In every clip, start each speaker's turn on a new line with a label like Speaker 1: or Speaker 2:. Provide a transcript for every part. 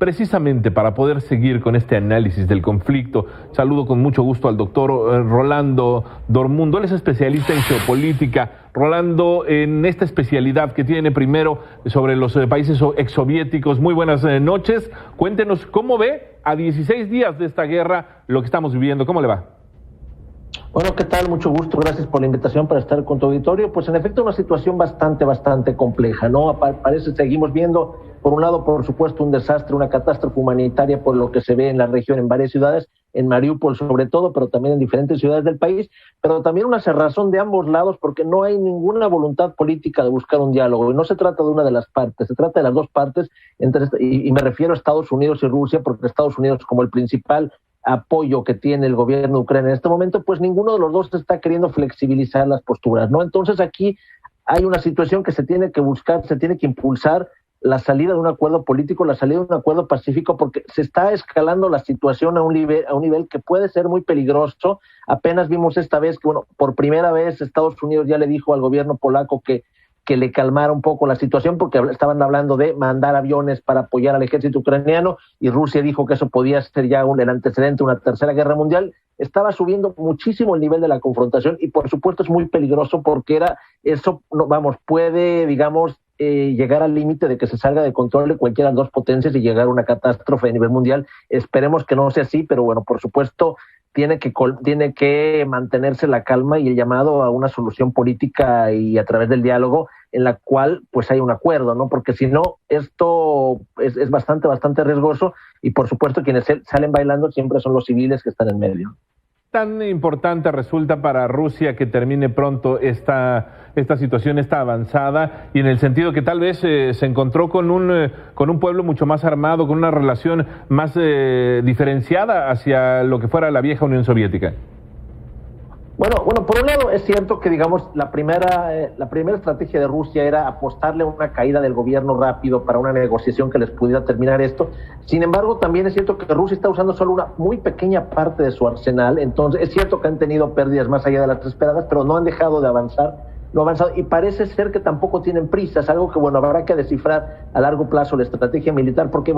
Speaker 1: precisamente para poder seguir con este análisis del conflicto, saludo con mucho gusto al doctor Rolando Dormundo. Él es especialista en geopolítica. Rolando, en esta especialidad que tiene primero sobre los países exsoviéticos, muy buenas noches. Cuéntenos cómo ve a 16 días de esta guerra lo que estamos viviendo. ¿Cómo le va?
Speaker 2: Bueno, ¿qué tal? Mucho gusto, gracias por la invitación para estar con tu auditorio. Pues en efecto una situación bastante compleja, ¿no? Parece, seguimos viendo, por un lado, por supuesto, un desastre, una catástrofe humanitaria por lo que se ve en la región, en varias ciudades, en Mariupol sobre todo, pero también en diferentes ciudades del país, pero también una cerrazón de ambos lados porque no hay ninguna voluntad política de buscar un diálogo, y no se trata de una de las partes, se trata de las dos partes, y me refiero a Estados Unidos y Rusia, porque Estados Unidos, como el principal apoyo que tiene el gobierno de Ucrania en este momento, pues ninguno de los dos está queriendo flexibilizar las posturas, ¿no? Entonces aquí hay una situación que se tiene que buscar, se tiene que impulsar la salida de un acuerdo político, la salida de un acuerdo pacífico, porque se está escalando la situación a un nivel que puede ser muy peligroso. Apenas vimos esta vez que, bueno, por primera vez Estados Unidos ya le dijo al gobierno polaco que le calmara un poco la situación, porque estaban hablando de mandar aviones para apoyar al ejército ucraniano, y Rusia dijo que eso podía ser ya el antecedente de una tercera guerra mundial. Estaba subiendo muchísimo el nivel de la confrontación, y por supuesto es muy peligroso porque puede, llegar al límite de que se salga de control de cualquiera de las dos potencias y llegar a una catástrofe a nivel mundial. Esperemos que no sea así, pero bueno, por supuesto tiene que mantenerse la calma y el llamado a una solución política y a través del diálogo en la cual pues hay un acuerdo, ¿no? Porque si no, esto es bastante riesgoso, y por supuesto quienes salen bailando siempre son los civiles que están en medio.
Speaker 1: ¿Tan importante resulta para Rusia que termine pronto esta situación, esta avanzada, y en el sentido que tal vez se encontró con un pueblo mucho más armado, con una relación más diferenciada hacia lo que fuera la vieja Unión Soviética?
Speaker 2: Bueno, por un lado es cierto que, la primera estrategia de Rusia era apostarle a una caída del gobierno rápido para una negociación que les pudiera terminar esto. Sin embargo, también es cierto que Rusia está usando solo una muy pequeña parte de su arsenal. Entonces, es cierto que han tenido pérdidas más allá de las esperadas, pero no han dejado de avanzar. No ha avanzado, y parece ser que tampoco tienen prisa. Es algo que, habrá que descifrar a largo plazo la estrategia militar, porque,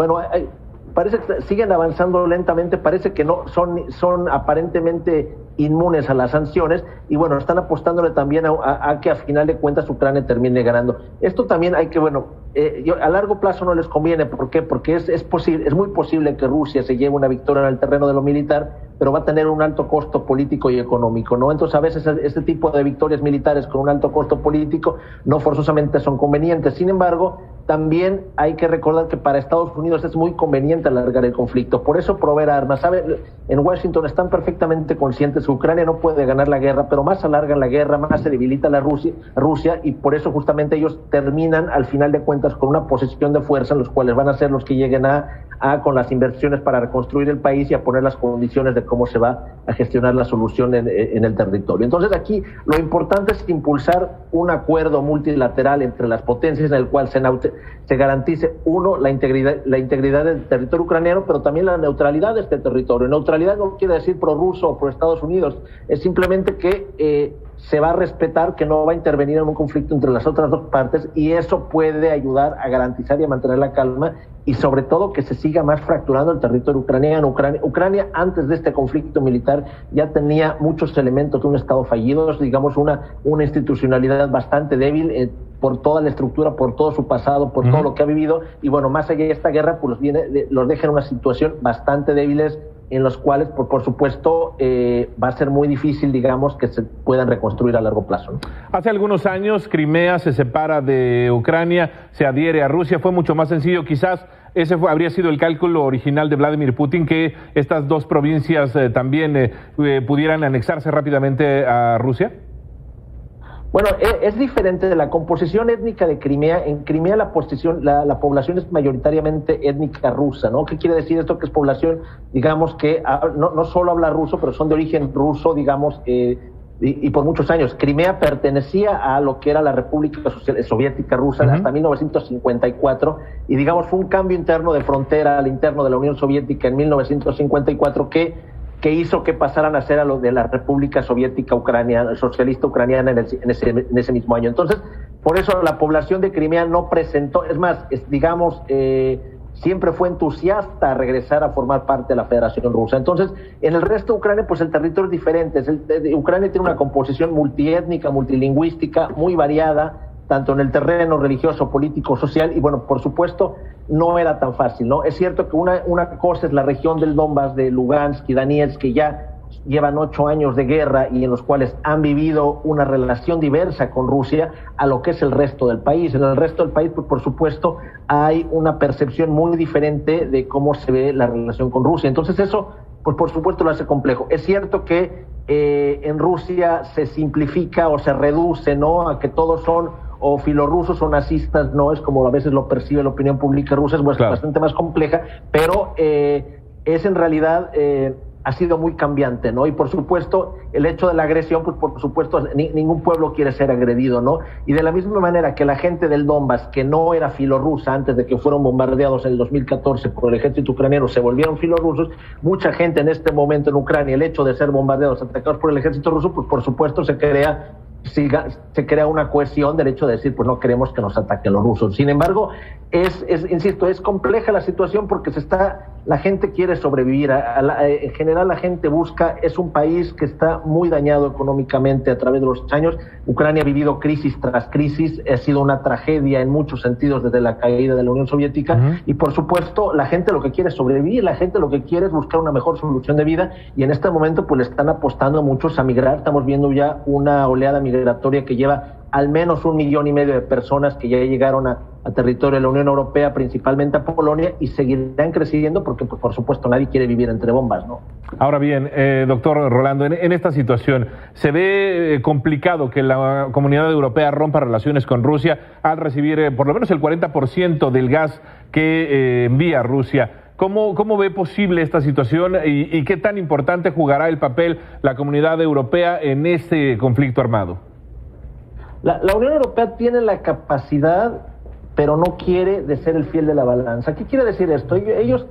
Speaker 2: parece que siguen avanzando lentamente, parece que no son aparentemente inmunes a las sanciones, y están apostándole también a que a final de cuentas Ucrania termine ganando. Esto también hay que, a largo plazo no les conviene. ¿Por qué? Porque es muy posible que Rusia se lleve una victoria en el terreno de lo militar, pero va a tener un alto costo político y económico, ¿no? Entonces a veces este tipo de victorias militares con un alto costo político no forzosamente son convenientes. Sin embargo, también hay que recordar que para Estados Unidos es muy conveniente alargar el conflicto, por eso proveer armas. En Washington están perfectamente conscientes que Ucrania no puede ganar la guerra, pero más alargan la guerra, más se debilita Rusia, y por eso justamente ellos terminan al final de cuentas con una posición de fuerza en los cuales van a ser los que lleguen con las inversiones para reconstruir el país y a poner las condiciones de cómo se va a gestionar la solución en el territorio. Entonces aquí lo importante es impulsar un acuerdo multilateral entre las potencias en el cual se garantice, la integridad del territorio ucraniano, pero también la neutralidad de este territorio. Neutralidad no quiere decir pro-ruso o pro-Estados Unidos, es simplemente que se va a respetar que no va a intervenir en un conflicto entre las otras dos partes, y eso puede ayudar a garantizar y a mantener la calma, y sobre todo que se siga más fracturando el territorio ucraniano. Ucrania antes de este conflicto militar ya tenía muchos elementos de un estado fallido, una institucionalidad bastante débil, por toda la estructura, por todo su pasado, por todo lo que ha vivido, y más allá de esta guerra, pues los deja en una situación bastante débiles, en los cuales, por supuesto, va a ser muy difícil, que se puedan reconstruir a largo plazo, ¿no?
Speaker 1: Hace algunos años, Crimea se separa de Ucrania, se adhiere a Rusia. Fue mucho más sencillo, quizás habría sido el cálculo original de Vladimir Putin, que estas dos provincias también pudieran anexarse rápidamente a Rusia.
Speaker 2: Bueno, es diferente de la composición étnica de Crimea. En Crimea la población es mayoritariamente étnica rusa, ¿no? ¿Qué quiere decir esto? Que es población, que no solo habla ruso, pero son de origen ruso, y por muchos años. Crimea pertenecía a lo que era la República Soviética Rusa hasta 1954, y fue un cambio interno de frontera al interno de la Unión Soviética en 1954 que hizo que pasaran a ser a lo de la República Soviética Ucraniana, socialista ucraniana en ese mismo año. Entonces, por eso la población de Crimea no presentó, es más, siempre fue entusiasta a regresar a formar parte de la Federación Rusa. Entonces, en el resto de Ucrania, pues el territorio es diferente. Ucrania tiene una composición multiétnica, multilingüística, muy variada, tanto en el terreno religioso, político, social, y bueno, por supuesto, no era tan fácil, ¿no? Es cierto que una cosa es la región del Donbass, de Lugansk y Donetsk, que ya llevan 8 años de guerra y en los cuales han vivido una relación diversa con Rusia, a lo que es el resto del país. En el resto del país, pues por supuesto, hay una percepción muy diferente de cómo se ve la relación con Rusia. Entonces eso, pues por supuesto, lo hace complejo. Es cierto que en Rusia se simplifica o se reduce, ¿no?, a que todos son o filorrusos o nazistas, no es como a veces lo percibe la opinión pública rusa, es bastante más compleja, pero es en realidad ha sido muy cambiante, ¿no? Y por supuesto, el hecho de la agresión, pues por supuesto, ningún pueblo quiere ser agredido, ¿no? Y de la misma manera que la gente del Donbass, que no era filorrusa antes de que fueron bombardeados en el 2014 por el ejército ucraniano, se volvieron filorrusos, mucha gente en este momento en Ucrania, el hecho de ser bombardeados, atacados por el ejército ruso, pues por supuesto se crea una cohesión del hecho de decir, pues no queremos que nos ataquen los rusos. Sin embargo, insisto, es compleja la situación porque la gente quiere sobrevivir. En general la gente es un país que está muy dañado económicamente a través de los años. Ucrania ha vivido crisis tras crisis, ha sido una tragedia en muchos sentidos desde la caída de la Unión Soviética, y por supuesto la gente lo que quiere es sobrevivir, la gente lo que quiere es buscar una mejor solución de vida, y en este momento pues le están apostando muchos a migrar. Estamos viendo ya una oleada migratoria que lleva al menos 1,5 millones de personas que ya llegaron a territorio de la Unión Europea, principalmente a Polonia, y seguirán creciendo porque, pues, por supuesto, nadie quiere vivir entre bombas, ¿no?
Speaker 1: Ahora bien, doctor Rolando, en esta situación, ¿se ve complicado que la Comunidad Europea rompa relaciones con Rusia al recibir por lo menos el 40% del gas que envía Rusia? ¿Cómo ve posible esta situación y qué tan importante jugará el papel la Comunidad Europea en este conflicto armado?
Speaker 2: La Unión Europea tiene la capacidad, pero no quiere, de ser el fiel de la balanza. ¿Qué quiere decir esto? Ellos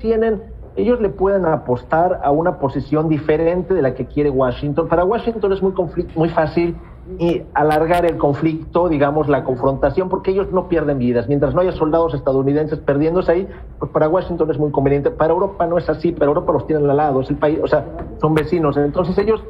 Speaker 2: le pueden apostar a una posición diferente de la que quiere Washington. Para Washington es muy fácil alargar el conflicto, digamos, la confrontación, porque ellos no pierden vidas. Mientras no haya soldados estadounidenses perdiéndose ahí, pues para Washington es muy conveniente. Para Europa no es así, para Europa los tienen al lado, es el país, o sea, son vecinos. Entonces ellos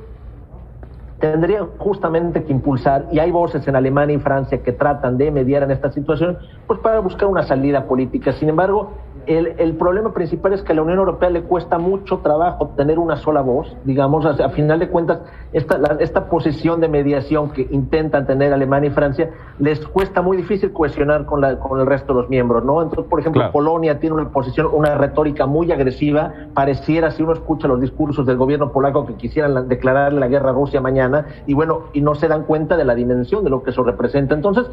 Speaker 2: tendrían justamente que impulsar, y hay voces en Alemania y Francia que tratan de mediar en esta situación, pues para buscar una salida política. Sin embargo, el problema principal es que a la Unión Europea le cuesta mucho trabajo tener una sola voz, digamos, a final de cuentas, esta posición de mediación que intentan tener Alemania y Francia, les cuesta muy difícil cohesionar con el resto de los miembros, ¿no? Entonces, por ejemplo, claro, Polonia tiene una retórica muy agresiva, pareciera, si uno escucha los discursos del gobierno polaco, que quisieran declararle la guerra a Rusia mañana, y bueno, y no se dan cuenta de la dimensión de lo que eso representa. Entonces,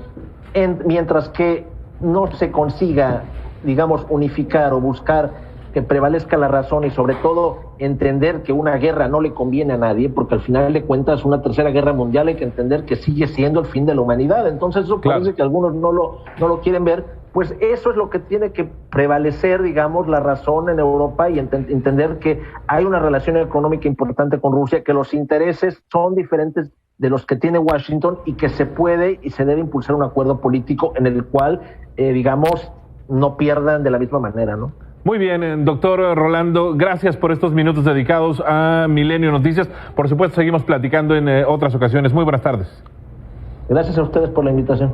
Speaker 2: mientras que no se consiga, digamos, unificar o buscar que prevalezca la razón y sobre todo entender que una guerra no le conviene a nadie, porque al final de cuentas una tercera guerra mundial hay que entender que sigue siendo el fin de la humanidad. Entonces eso claro, parece que algunos no lo quieren ver, pues eso es lo que tiene que prevalecer, digamos, la razón en Europa, y entender que hay una relación económica importante con Rusia, que los intereses son diferentes de los que tiene Washington y que se puede y se debe impulsar un acuerdo político en el cual, digamos, no pierdan de la misma manera, ¿no?
Speaker 1: Muy bien, doctor Rolando, gracias por estos minutos dedicados a Milenio Noticias. Por supuesto, seguimos platicando en otras ocasiones. Muy buenas tardes.
Speaker 2: Gracias a ustedes por la invitación.